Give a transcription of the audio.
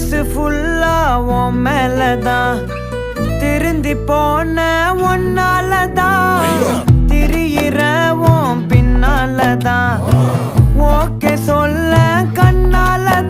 மனசு ஃபுல்லா உன் மேலதான் திருந்தி போன ஒன்னாலதான் திரியிற உன் பின்னாலதான் ஓகே சொல்ல கண்ணாலதான்